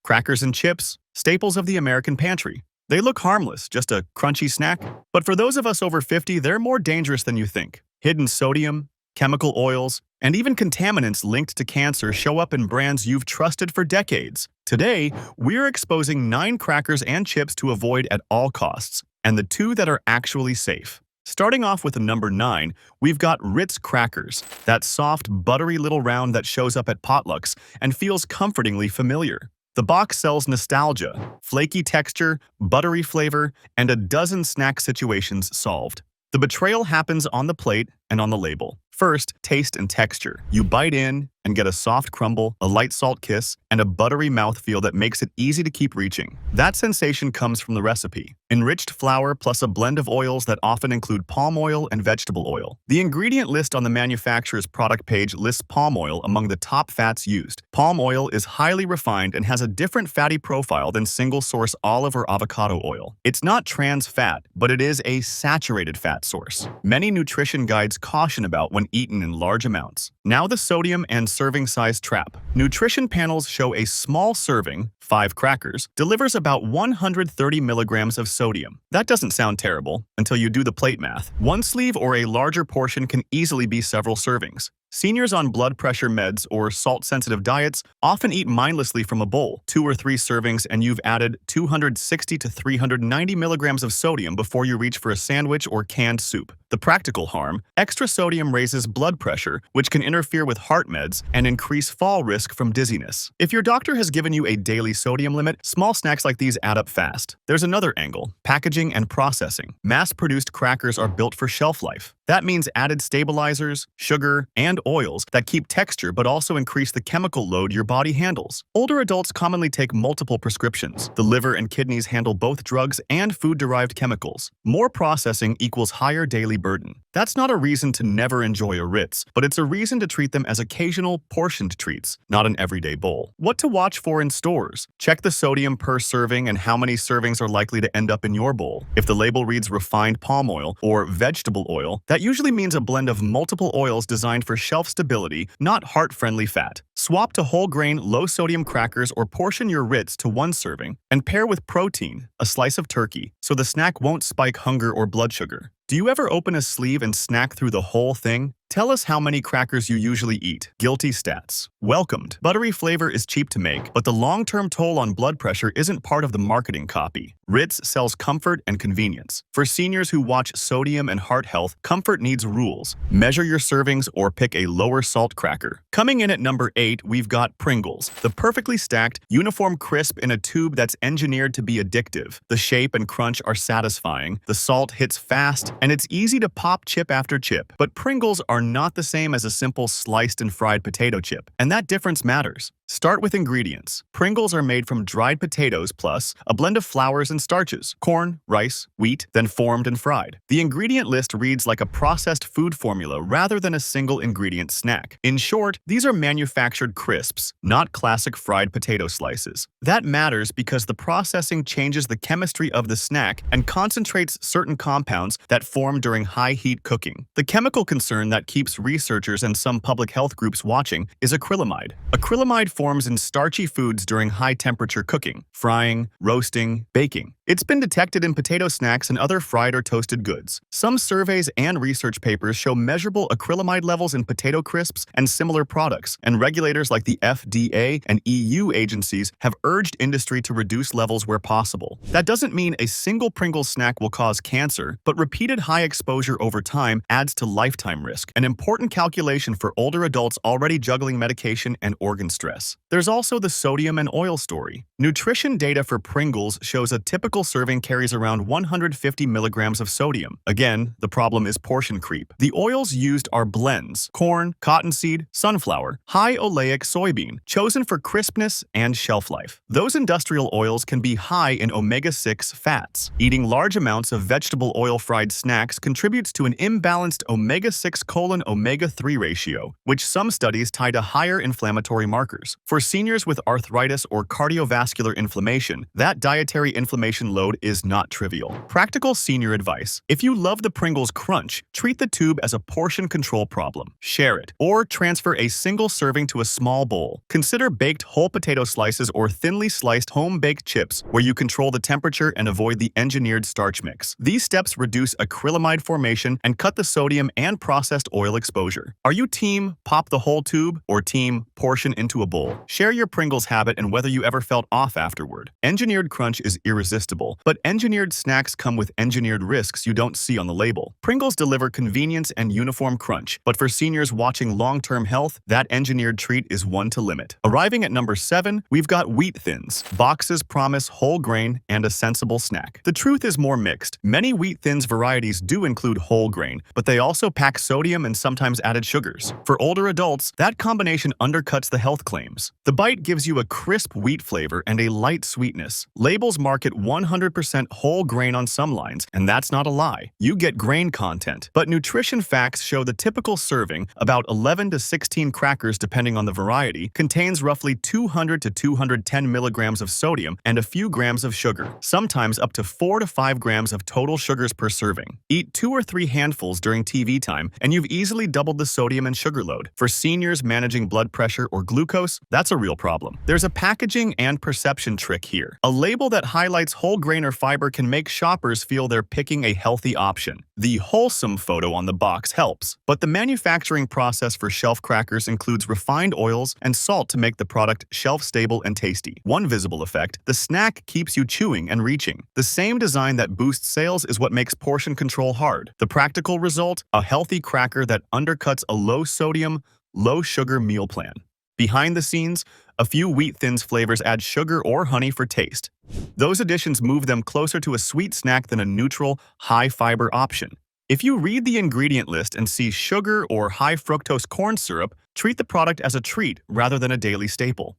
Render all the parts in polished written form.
Crackers and chips, staples of the American pantry. They look harmless, just a crunchy snack. But for those of us over 50, they're more dangerous than you think. Hidden sodium, chemical oils, and even contaminants linked to cancer show up in brands you've trusted for decades. Today, we're exposing 9 crackers and chips to avoid at all costs, and the 2 that are actually safe. Starting off with the number 9, we've got Ritz crackers, that soft, buttery little round that shows up at potlucks and feels comfortingly familiar. The box sells nostalgia, flaky texture, buttery flavor, and a dozen snack situations solved. The betrayal happens on the plate and on the label. First, taste and texture. You bite in and get a soft crumble, a light salt kiss, and a buttery mouthfeel that makes it easy to keep reaching. That sensation comes from the recipe. Enriched flour plus a blend of oils that often include palm oil and vegetable oil. The ingredient list on the manufacturer's product page lists palm oil among the top fats used. Palm oil is highly refined and has a different fatty profile than single-source olive or avocado oil. It's not trans fat, but it is a saturated fat source. Many nutrition guides caution about when eaten in large amounts. Now the sodium and serving size trap. Nutrition panels show a small serving, 5 crackers, delivers about 130 milligrams of sodium. That doesn't sound terrible until you do the plate math. One sleeve or a larger portion can easily be several servings. Seniors on blood pressure meds or salt-sensitive diets often eat mindlessly from a bowl, 2 or 3 servings, and you've added 260 to 390 milligrams of sodium before you reach for a sandwich or canned soup. The practical harm: extra sodium raises blood pressure, which can interfere with heart meds and increase fall risk from dizziness. If your doctor has given you a daily sodium limit, small snacks like these add up fast. There's another angle: packaging and processing. Mass-produced crackers are built for shelf life. That means added stabilizers, sugar, and oils that keep texture but also increase the chemical load your body handles. Older adults commonly take multiple prescriptions. The liver and kidneys handle both drugs and food-derived chemicals. More processing equals higher daily burden. That's not a reason to never enjoy a Ritz, but it's a reason to treat them as occasional, portioned treats, not an everyday bowl. What to watch for in stores? Check the sodium per serving and how many servings are likely to end up in your bowl. If the label reads refined palm oil or vegetable oil, that usually means a blend of multiple oils designed for shelf stability, not heart-friendly fat. Swap to whole-grain, low-sodium crackers or portion your Ritz to 1 serving and pair with protein, a slice of turkey, so the snack won't spike hunger or blood sugar. Do you ever open a sleeve and snack through the whole thing? Tell us how many crackers you usually eat. Guilty stats. Welcomed. Buttery flavor is cheap to make, but the long-term toll on blood pressure isn't part of the marketing copy. Ritz sells comfort and convenience. For seniors who watch sodium and heart health, comfort needs rules. Measure your servings or pick a lower salt cracker. Coming in at number 8, we've got Pringles. The perfectly stacked, uniform crisp in a tube that's engineered to be addictive. The shape and crunch are satisfying, the salt hits fast, and it's easy to pop chip after chip. But Pringles are not the same as a simple sliced and fried potato chip, and that difference matters. Start with ingredients. Pringles are made from dried potatoes plus a blend of flours and starches, corn, rice, wheat, then formed and fried. The ingredient list reads like a processed food formula rather than a single ingredient snack. In short, these are manufactured crisps, not classic fried potato slices. That matters because the processing changes the chemistry of the snack and concentrates certain compounds that form during high-heat cooking. The chemical concern that keeps researchers and some public health groups watching is acrylamide. Acrylamide forms in starchy foods during high-temperature cooking, frying, roasting, baking. It's been detected in potato snacks and other fried or toasted goods. Some surveys and research papers show measurable acrylamide levels in potato crisps and similar products, and regulators like the FDA and EU agencies have urged industry to reduce levels where possible. That doesn't mean a single Pringles snack will cause cancer, but repeated high exposure over time adds to lifetime risk, an important calculation for older adults already juggling medication and organ stress. There's also the sodium and oil story. Nutrition data for Pringles shows a typical serving carries around 150 milligrams of sodium. Again, the problem is portion creep. The oils used are blends: corn, cottonseed, sunflower, high oleic soybean, chosen for crispness and shelf life. Those industrial oils can be high in omega-6 fats. Eating large amounts of vegetable oil fried snacks contributes to an imbalanced omega-6 omega-3 ratio, which some studies tie to higher inflammatory markers. Pringles. For seniors with arthritis or cardiovascular inflammation, that dietary inflammation load is not trivial. Practical senior advice. If you love the Pringles crunch, treat the tube as a portion control problem. Share it, or transfer a single serving to a small bowl. Consider baked whole potato slices or thinly sliced home-baked chips, where you control the temperature and avoid the engineered starch mix. These steps reduce acrylamide formation and cut the sodium and processed oil exposure. Are you team pop the whole tube or team portion into a bowl? Share your Pringles habit and whether you ever felt off afterward. Engineered crunch is irresistible, but engineered snacks come with engineered risks you don't see on the label. Pringles deliver convenience and uniform crunch, but for seniors watching long-term health, that engineered treat is one to limit. Arriving at number 7, we've got Wheat Thins. Boxes promise whole grain and a sensible snack. The truth is more mixed. Many Wheat Thins varieties do include whole grain, but they also pack sodium and sometimes added sugars. For older adults, that combination undercuts the health claims. The bite gives you a crisp wheat flavor and a light sweetness. Labels market 100% whole grain on some lines, and that's not a lie. You get grain content, but nutrition facts show the typical serving, about 11 to 16 crackers depending on the variety, contains roughly 200 to 210 milligrams of sodium and a few grams of sugar, sometimes up to 4 to 5 grams of total sugars per serving. Eat 2 or 3 handfuls during TV time, and you've easily doubled the sodium and sugar load. For seniors managing blood pressure or glucose, that's a real problem. There's a packaging and perception trick here. A label that highlights whole grain or fiber can make shoppers feel they're picking a healthy option. The wholesome photo on the box helps, but the manufacturing process for shelf crackers includes refined oils and salt to make the product shelf-stable and tasty. One visible effect, the snack keeps you chewing and reaching. The same design that boosts sales is what makes portion control hard. The practical result, a healthy cracker that undercuts a low-sodium, low-sugar meal plan. Behind the scenes, a few Wheat Thins flavors add sugar or honey for taste. Those additions move them closer to a sweet snack than a neutral, high-fiber option. If you read the ingredient list and see sugar or high-fructose corn syrup, treat the product as a treat rather than a daily staple.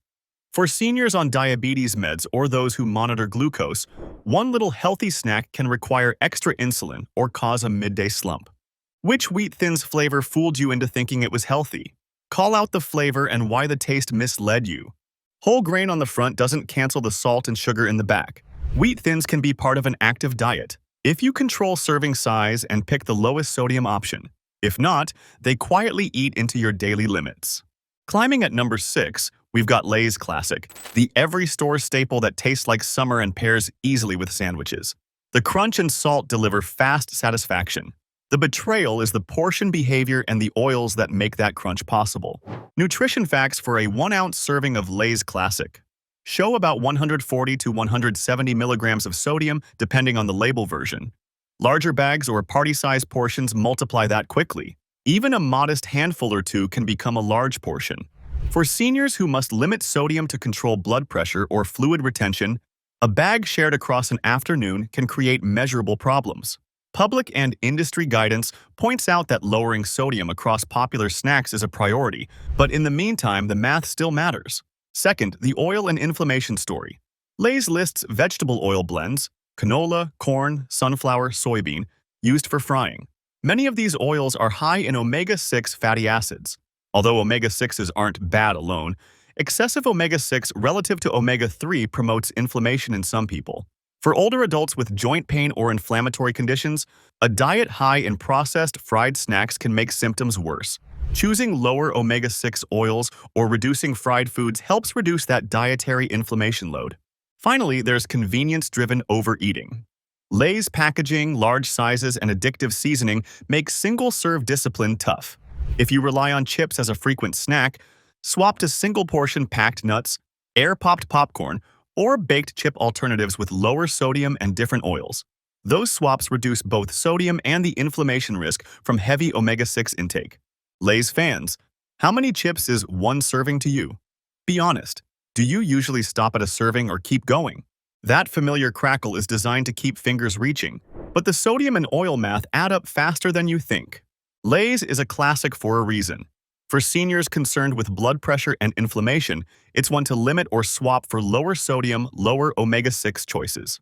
For seniors on diabetes meds or those who monitor glucose, one little healthy snack can require extra insulin or cause a midday slump. Which Wheat Thins flavor fooled you into thinking it was healthy? Call out the flavor and why the taste misled you. Whole grain on the front doesn't cancel the salt and sugar in the back. Wheat Thins can be part of an active diet if you control serving size and pick the lowest sodium option. If not, they quietly eat into your daily limits. Climbing at number 6, we've got Lay's Classic, the every store staple that tastes like summer and pairs easily with sandwiches. The crunch and salt deliver fast satisfaction. The betrayal is the portion behavior and the oils that make that crunch possible. Nutrition facts for a 1-ounce serving of Lay's Classic show about 140 to 170 milligrams of sodium depending on the label version. Larger bags or party-sized portions multiply that quickly. Even a modest handful or two can become a large portion. For seniors who must limit sodium to control blood pressure or fluid retention, a bag shared across an afternoon can create measurable problems. Public and industry guidance points out that lowering sodium across popular snacks is a priority, but in the meantime, the math still matters. Second, the oil and inflammation story. Lay's lists vegetable oil blends, canola, corn, sunflower, soybean, used for frying. Many of these oils are high in omega-6 fatty acids. Although omega-6s aren't bad alone, excessive omega-6 relative to omega-3 promotes inflammation in some people. For older adults with joint pain or inflammatory conditions, a diet high in processed fried snacks can make symptoms worse. Choosing lower omega-6 oils or reducing fried foods helps reduce that dietary inflammation load. Finally, there's convenience-driven overeating. Lay's packaging, large sizes, and addictive seasoning make single-serve discipline tough. If you rely on chips as a frequent snack, swap to single-portion packed nuts, air-popped popcorn, or baked chip alternatives with lower sodium and different oils. Those swaps reduce both sodium and the inflammation risk from heavy omega-6 intake. Lay's fans, how many chips is one serving to you? Be honest, do you usually stop at a serving or keep going? That familiar crackle is designed to keep fingers reaching, but the sodium and oil math add up faster than you think. Lay's is a classic for a reason. For seniors concerned with blood pressure and inflammation, it's one to limit or swap for lower sodium, lower omega-6 choices.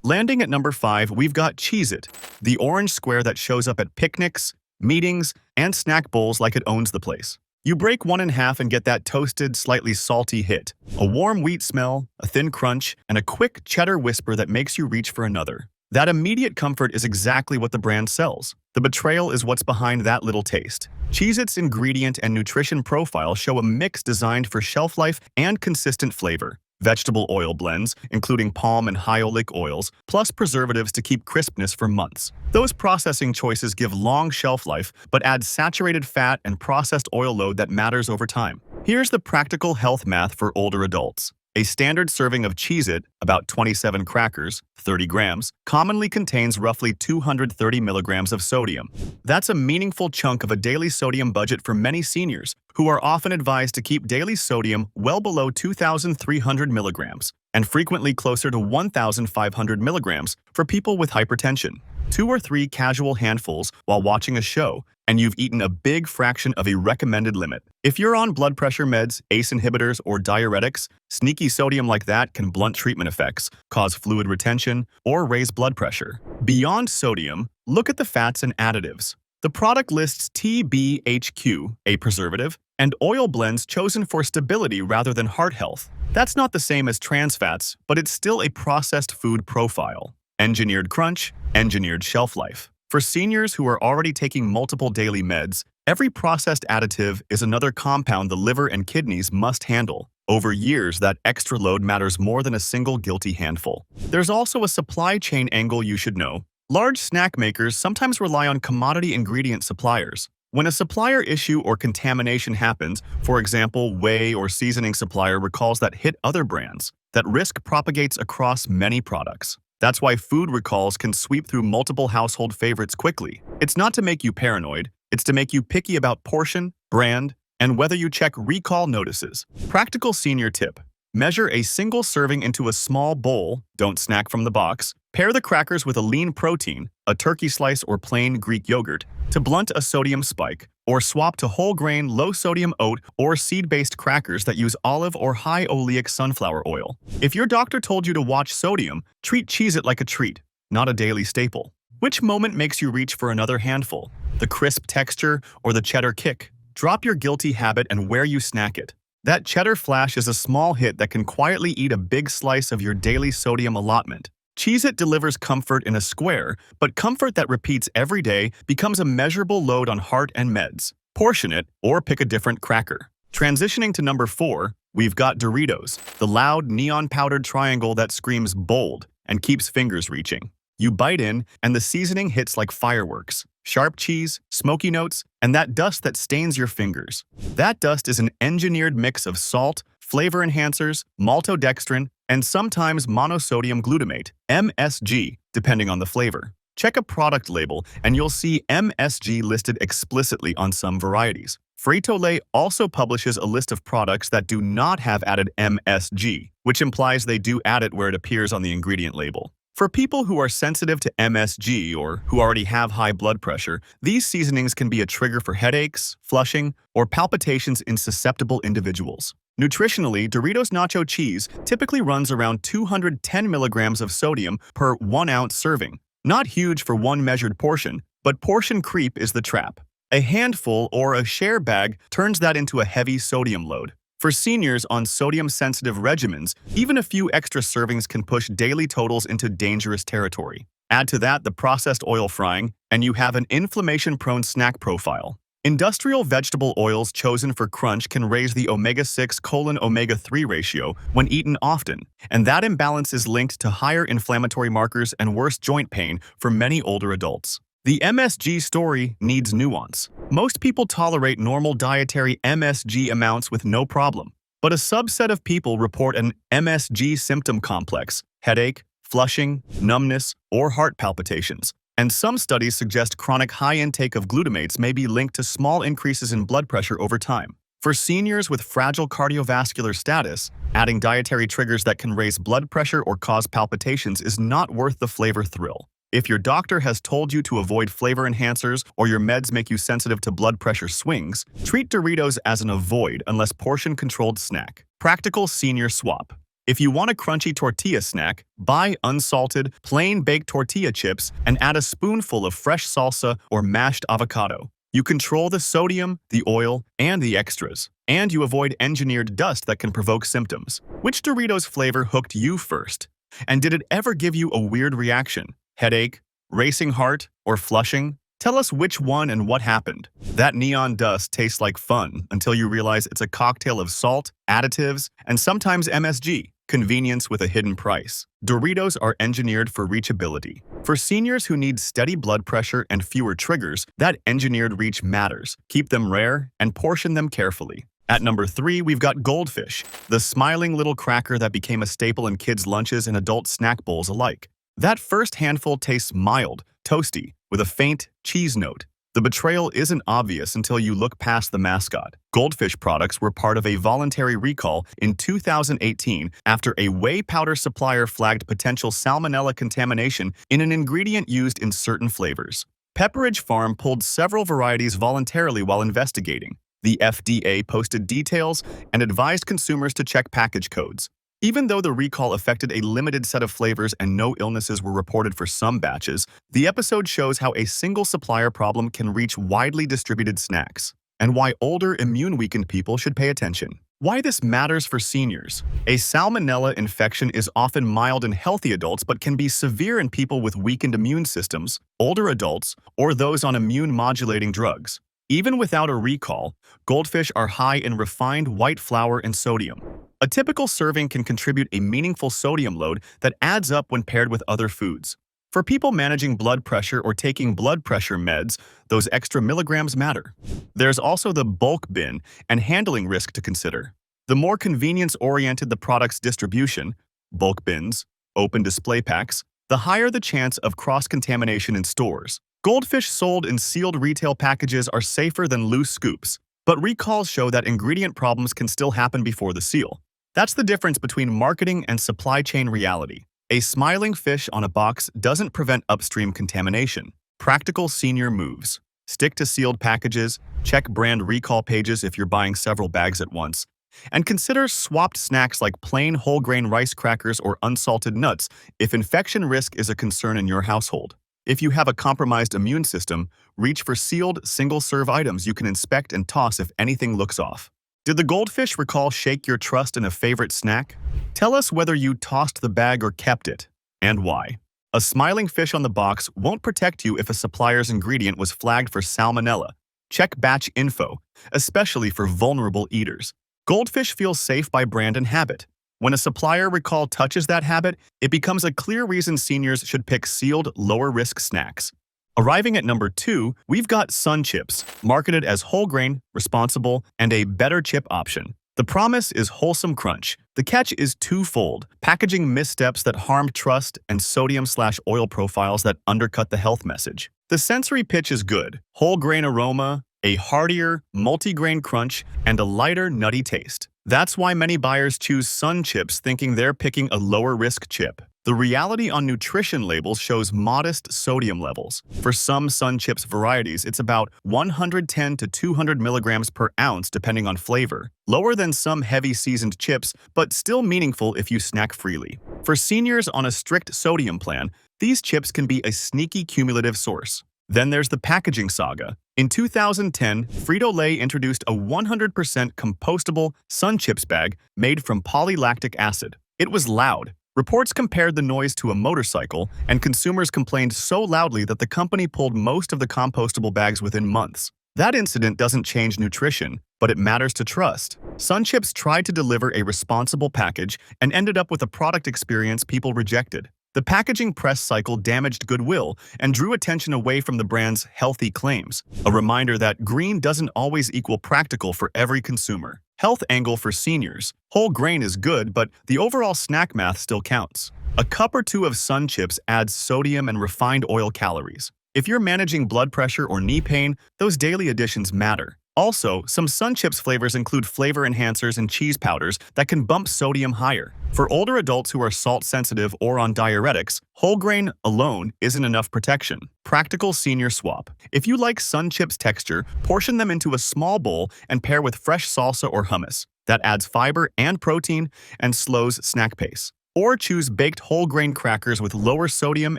Landing at number 5, we've got Cheez-It, the orange square that shows up at picnics, meetings, and snack bowls like it owns the place. You break one in half and get that toasted, slightly salty hit. A warm wheat smell, a thin crunch, and a quick cheddar whisper that makes you reach for another. That immediate comfort is exactly what the brand sells. The betrayal is what's behind that little taste. Cheez-It's ingredient and nutrition profile show a mix designed for shelf life and consistent flavor. Vegetable oil blends, including palm and high oleic oils, plus preservatives to keep crispness for months. Those processing choices give long shelf life, but add saturated fat and processed oil load that matters over time. Here's the practical health math for older adults. A standard serving of Cheez-It, about 27 crackers, 30 grams, commonly contains roughly 230 milligrams of sodium. That's a meaningful chunk of a daily sodium budget for many seniors, who are often advised to keep daily sodium well below 2,300 milligrams, and frequently closer to 1,500 milligrams for people with hypertension. 2 or 3 casual handfuls while watching a show, and you've eaten a big fraction of a recommended limit. If you're on blood pressure meds, ACE inhibitors, or diuretics, sneaky sodium like that can blunt treatment effects, cause fluid retention, or raise blood pressure. Beyond sodium, look at the fats and additives. The product lists TBHQ, a preservative, and oil blends chosen for stability rather than heart health. That's not the same as trans fats, but it's still a processed food profile. Engineered crunch, engineered shelf life. For seniors who are already taking multiple daily meds, every processed additive is another compound the liver and kidneys must handle. Over years, that extra load matters more than a single guilty handful. There's also a supply chain angle you should know. Large snack makers sometimes rely on commodity ingredient suppliers. When a supplier issue or contamination happens, for example, whey or seasoning supplier recalls that hit other brands, that risk propagates across many products. That's why food recalls can sweep through multiple household favorites quickly. It's not to make you paranoid, it's to make you picky about portion, brand, and whether you check recall notices. Practical senior tip. Measure a single serving into a small bowl, don't snack from the box. Pair the crackers with a lean protein, a turkey slice or plain Greek yogurt, to blunt a sodium spike, or swap to whole grain, low-sodium oat or seed-based crackers that use olive or high oleic sunflower oil. If your doctor told you to watch sodium, treat Cheez-It like a treat, not a daily staple. Which moment makes you reach for another handful? The crisp texture or the cheddar kick? Drop your guilty habit and where you snack it. That cheddar flash is a small hit that can quietly eat a big slice of your daily sodium allotment. Cheez-It delivers comfort in a square, but comfort that repeats every day becomes a measurable load on heart and meds. Portion it, or pick a different cracker. Transitioning to number 4, we've got Doritos, the loud, neon-powdered triangle that screams bold and keeps fingers reaching. You bite in, and the seasoning hits like fireworks. Sharp cheese, smoky notes, and that dust that stains your fingers. That dust is an engineered mix of salt, flavor enhancers, maltodextrin, and sometimes monosodium glutamate, MSG, depending on the flavor. Check a product label and you'll see MSG listed explicitly on some varieties. Frito-Lay also publishes a list of products that do not have added MSG, which implies they do add it where it appears on the ingredient label. For people who are sensitive to MSG or who already have high blood pressure, these seasonings can be a trigger for headaches, flushing, or palpitations in susceptible individuals. Nutritionally, Doritos Nacho Cheese typically runs around 210 milligrams of sodium per 1 ounce serving. Not huge for one measured portion, but portion creep is the trap. A handful or a share bag turns that into a heavy sodium load. For seniors on sodium-sensitive regimens, even a few extra servings can push daily totals into dangerous territory. Add to that the processed oil frying, and you have an inflammation-prone snack profile. Industrial vegetable oils chosen for crunch can raise the omega-6:omega-3 ratio when eaten often, and that imbalance is linked to higher inflammatory markers and worse joint pain for many older adults. The MSG story needs nuance. Most people tolerate normal dietary MSG amounts with no problem, but a subset of people report an MSG symptom complex, headache, flushing, numbness, or heart palpitations. And some studies suggest chronic high intake of glutamates may be linked to small increases in blood pressure over time. For seniors with fragile cardiovascular status, adding dietary triggers that can raise blood pressure or cause palpitations is not worth the flavor thrill. If your doctor has told you to avoid flavor enhancers or your meds make you sensitive to blood pressure swings, treat Doritos as an avoid unless portion-controlled snack. Practical senior swap. If you want a crunchy tortilla snack, buy unsalted, plain baked tortilla chips and add a spoonful of fresh salsa or mashed avocado. You control the sodium, the oil, and the extras, and you avoid engineered dust that can provoke symptoms. Which Doritos flavor hooked you first? And did it ever give you a weird reaction? Headache, racing heart, or flushing? Tell us which one and what happened. That neon dust tastes like fun until you realize it's a cocktail of salt, additives, and sometimes MSG, convenience with a hidden price. Doritos are engineered for reachability. For seniors who need steady blood pressure and fewer triggers, that engineered reach matters. Keep them rare and portion them carefully. At number 3, we've got Goldfish, the smiling little cracker that became a staple in kids' lunches and adult snack bowls alike. That first handful tastes mild, toasty, with a faint cheese note. The betrayal isn't obvious until you look past the mascot. Goldfish products were part of a voluntary recall in 2018 after a whey powder supplier flagged potential salmonella contamination in an ingredient used in certain flavors. Pepperidge Farm pulled several varieties voluntarily while investigating. The FDA posted details and advised consumers to check package codes. Even though the recall affected a limited set of flavors and no illnesses were reported for some batches, the episode shows how a single supplier problem can reach widely distributed snacks, and why older, immune-weakened people should pay attention. Why this matters for seniors. A salmonella infection is often mild in healthy adults but can be severe in people with weakened immune systems, older adults, or those on immune-modulating drugs. Even without a recall, Goldfish are high in refined white flour and sodium. A typical serving can contribute a meaningful sodium load that adds up when paired with other foods. For people managing blood pressure or taking blood pressure meds, those extra milligrams matter. There's also the bulk bin and handling risk to consider. The more convenience-oriented the product's distribution, bulk bins, open display packs, the higher the chance of cross-contamination in stores. Goldfish sold in sealed retail packages are safer than loose scoops, but recalls show that ingredient problems can still happen before the seal. That's the difference between marketing and supply chain reality. A smiling fish on a box doesn't prevent upstream contamination. Practical senior moves. Stick to sealed packages, check brand recall pages if you're buying several bags at once, and consider swapped snacks like plain whole grain rice crackers or unsalted nuts if infection risk is a concern in your household. If you have a compromised immune system, reach for sealed, single-serve items you can inspect and toss if anything looks off. Did the Goldfish recall shake your trust in a favorite snack? Tell us whether you tossed the bag or kept it, and why. A smiling fish on the box won't protect you if a supplier's ingredient was flagged for salmonella. Check batch info, especially for vulnerable eaters. Goldfish feels safe by brand and habit. When a supplier recall touches that habit, it becomes a clear reason seniors should pick sealed, lower-risk snacks. Arriving at number 2, we've got Sun Chips, marketed as whole grain, responsible, and a better chip option. The promise is wholesome crunch. The catch is twofold: packaging missteps that harm trust and sodium/oil profiles that undercut the health message. The sensory pitch is good: whole grain aroma, a heartier, multi-grain crunch, and a lighter, nutty taste. That's why many buyers choose Sun Chips thinking they're picking a lower-risk chip. The reality on nutrition labels shows modest sodium levels. For some Sun Chips varieties, it's about 110 to 200 milligrams per ounce depending on flavor. Lower than some heavy seasoned chips, but still meaningful if you snack freely. For seniors on a strict sodium plan, these chips can be a sneaky cumulative source. Then there's the packaging saga. In 2010, Frito-Lay introduced a 100% compostable Sun Chips bag made from polylactic acid. It was loud. Reports compared the noise to a motorcycle, and consumers complained so loudly that the company pulled most of the compostable bags within months. That incident doesn't change nutrition, but it matters to trust. Sun Chips tried to deliver a responsible package and ended up with a product experience people rejected. The packaging press cycle damaged goodwill and drew attention away from the brand's healthy claims, a reminder that green doesn't always equal practical for every consumer. Health angle for seniors. Whole grain is good, but the overall snack math still counts. A cup or two of Sun Chips adds sodium and refined oil calories. If you're managing blood pressure or knee pain, those daily additions matter. Also, some Sun Chips flavors include flavor enhancers and cheese powders that can bump sodium higher. For older adults who are salt-sensitive or on diuretics, whole grain alone isn't enough protection. Practical senior swap. If you like Sun Chips texture, portion them into a small bowl and pair with fresh salsa or hummus. That adds fiber and protein and slows snack pace. or choose baked whole grain crackers with lower sodium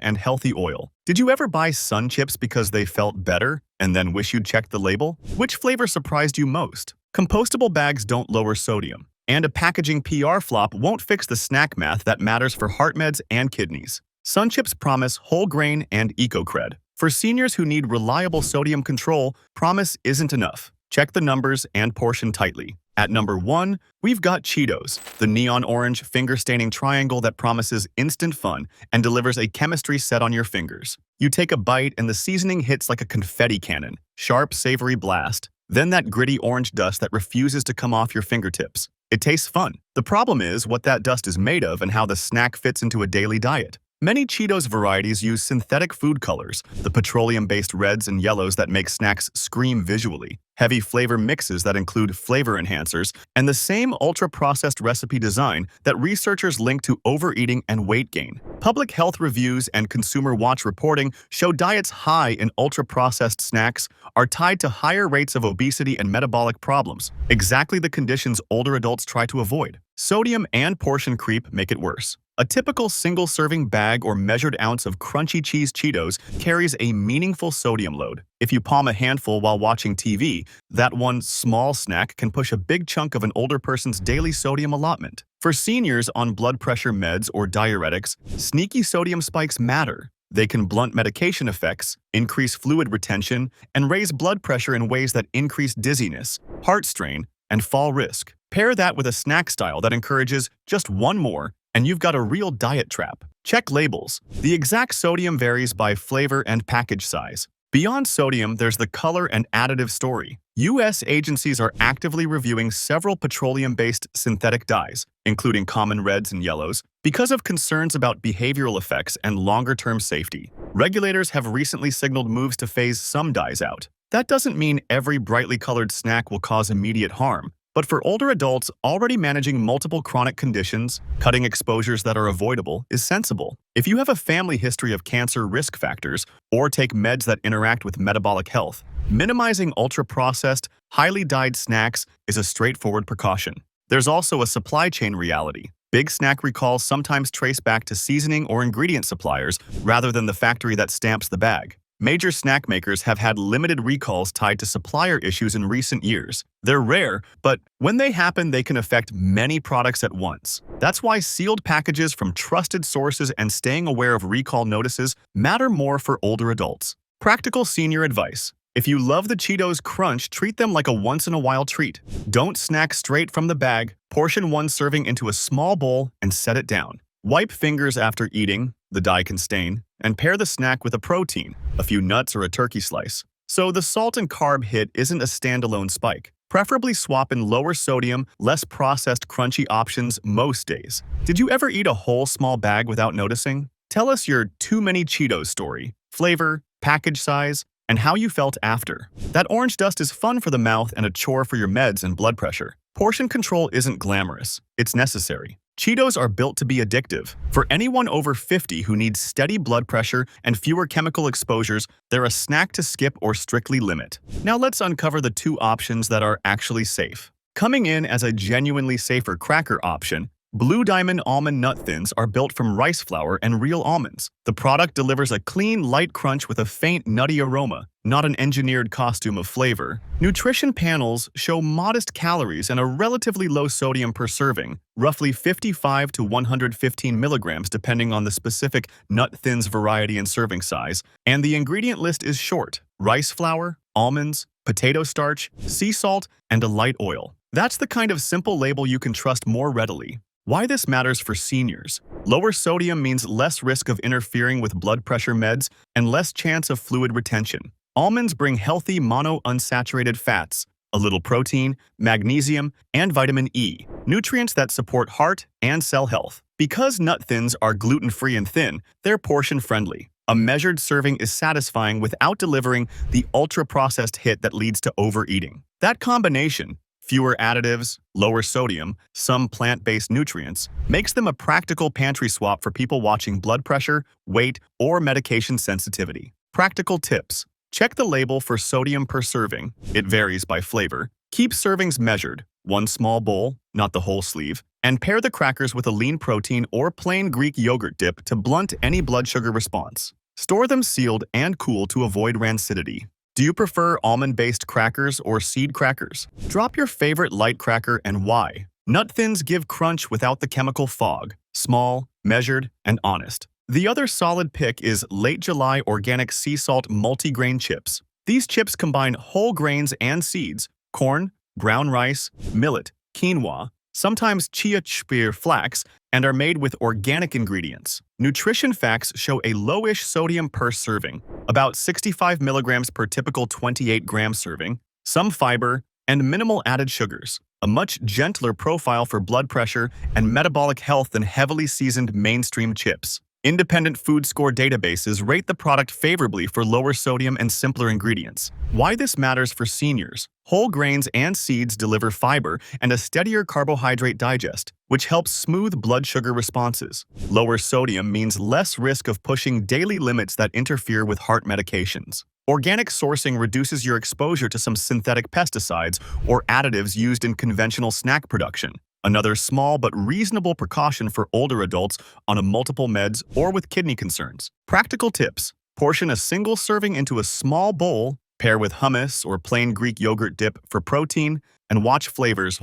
and healthy oil. Did you ever buy Sun Chips because they felt better and then wish you'd checked the label? Which flavor surprised you most? Compostable bags don't lower sodium, and a packaging PR flop won't fix the snack math that matters for heart meds and kidneys. Sun Chips promise whole grain and eco-cred. For seniors who need reliable sodium control, promise isn't enough. Check the numbers and portion tightly. At number 1, we've got Cheetos, the neon orange finger-staining triangle that promises instant fun and delivers a chemistry set on your fingers. You take a bite and the seasoning hits like a confetti cannon, sharp, savory blast. Then that gritty orange dust that refuses to come off your fingertips. It tastes fun. The problem is what that dust is made of and how the snack fits into a daily diet. Many Cheetos varieties use synthetic food colors, the petroleum-based reds and yellows that make snacks scream visually, heavy flavor mixes that include flavor enhancers, and the same ultra-processed recipe design that researchers link to overeating and weight gain. Public health reviews and Consumer Watch reporting show diets high in ultra-processed snacks are tied to higher rates of obesity and metabolic problems, exactly the conditions older adults try to avoid. Sodium and portion creep make it worse. A typical single-serving bag or measured ounce of crunchy cheese Cheetos carries a meaningful sodium load. If you palm a handful while watching TV, that one small snack can push a big chunk of an older person's daily sodium allotment. For seniors on blood pressure meds or diuretics, sneaky sodium spikes matter. They can blunt medication effects, increase fluid retention, and raise blood pressure in ways that increase dizziness, heart strain, and fall risk. Pair that with a snack style that encourages just one more, and you've got a real diet trap. Check labels. The exact sodium varies by flavor and package size. Beyond sodium, there's the color and additive story. U.S. agencies are actively reviewing several petroleum-based synthetic dyes, including common reds and yellows, because of concerns about behavioral effects and longer-term safety. Regulators have recently signaled moves to phase some dyes out. That doesn't mean every brightly colored snack will cause immediate harm. But for older adults already managing multiple chronic conditions, cutting exposures that are avoidable is sensible. If you have a family history of cancer risk factors or take meds that interact with metabolic health, minimizing ultra-processed, highly dyed snacks is a straightforward precaution. There's also a supply chain reality. Big snack recalls sometimes trace back to seasoning or ingredient suppliers rather than the factory that stamps the bag. Major snack makers have had limited recalls tied to supplier issues in recent years. They're rare, but when they happen, they can affect many products at once. That's why sealed packages from trusted sources and staying aware of recall notices matter more for older adults. Practical senior advice. If you love the Cheetos Crunch, treat them like a once-in-a-while treat. Don't snack straight from the bag, portion one serving into a small bowl, and set it down. Wipe fingers after eating, the dye can stain, and pair the snack with a protein, a few nuts or a turkey slice. So the salt and carb hit isn't a standalone spike. Preferably swap in lower sodium, less processed crunchy options most days. Did you ever eat a whole small bag without noticing? Tell us your too many Cheetos story, flavor, package size, and how you felt after. That orange dust is fun for the mouth and a chore for your meds and blood pressure. Portion control isn't glamorous, it's necessary. Cheetos are built to be addictive. For anyone over 50 who needs steady blood pressure and fewer chemical exposures, they're a snack to skip or strictly limit. Now let's uncover the two options that are actually safe. Coming in as a genuinely safer cracker option, Blue Diamond Almond Nut Thins are built from rice flour and real almonds. The product delivers a clean, light crunch with a faint, nutty aroma, not an engineered costume of flavor. Nutrition panels show modest calories and a relatively low sodium per serving, roughly 55 to 115 milligrams depending on the specific Nut Thins variety and serving size, and the ingredient list is short: rice flour, almonds, potato starch, sea salt, and a light oil. That's the kind of simple label you can trust more readily. Why this matters for seniors. Lower sodium means less risk of interfering with blood pressure meds and less chance of fluid retention. Almonds bring healthy monounsaturated fats, a little protein, magnesium, and vitamin E, nutrients that support heart and cell health. Because nut thins are gluten-free and thin, they're portion-friendly. A measured serving is satisfying without delivering the ultra-processed hit that leads to overeating. That combination, fewer additives, lower sodium, some plant-based nutrients, makes them a practical pantry swap for people watching blood pressure, weight, or medication sensitivity. Practical tips. Check the label for sodium per serving. It varies by flavor. Keep servings measured. one small bowl, not the whole sleeve, and pair the crackers with a lean protein or plain Greek yogurt dip to blunt any blood sugar response. Store them sealed and cool to avoid rancidity. Do you prefer almond-based crackers or seed crackers? Drop your favorite light cracker and why. Nut Thins give crunch without the chemical fog. Small, measured, and honest. The other solid pick is Late July Organic Sea Salt Multigrain Chips. These chips combine whole grains and seeds, corn, brown rice, millet, quinoa, sometimes chia spear flax, and are made with organic ingredients. Nutrition facts show a lowish sodium per serving, about 65 milligrams per typical 28-gram serving, some fiber, and minimal added sugars. A much gentler profile for blood pressure and metabolic health than heavily seasoned mainstream chips. Independent food score databases rate the product favorably for lower sodium and simpler ingredients. Why this matters for seniors: whole grains and seeds deliver fiber and a steadier carbohydrate digest, which helps smooth blood sugar responses. Lower sodium means less risk of pushing daily limits that interfere with heart medications. Organic sourcing reduces your exposure to some synthetic pesticides or additives used in conventional snack production. Another small but reasonable precaution for older adults on a multiple meds or with kidney concerns. Practical tips: portion a single serving into a small bowl, pair with hummus or plain Greek yogurt dip for protein, and watch flavors.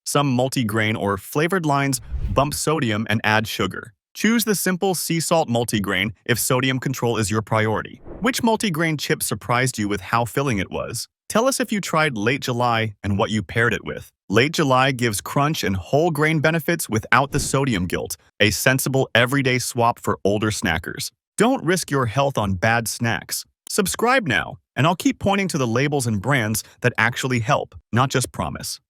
Some multigrain or flavored lines bump sodium and add sugar. Choose the simple sea salt multigrain if sodium control is your priority. Which multigrain chip surprised you with how filling it was? Tell us if you tried Late July and what you paired it with. Late July gives crunch and whole grain benefits without the sodium guilt, a sensible everyday swap for older snackers. Don't risk your health on bad snacks. Subscribe now, and I'll keep pointing to the labels and brands that actually help, not just promise.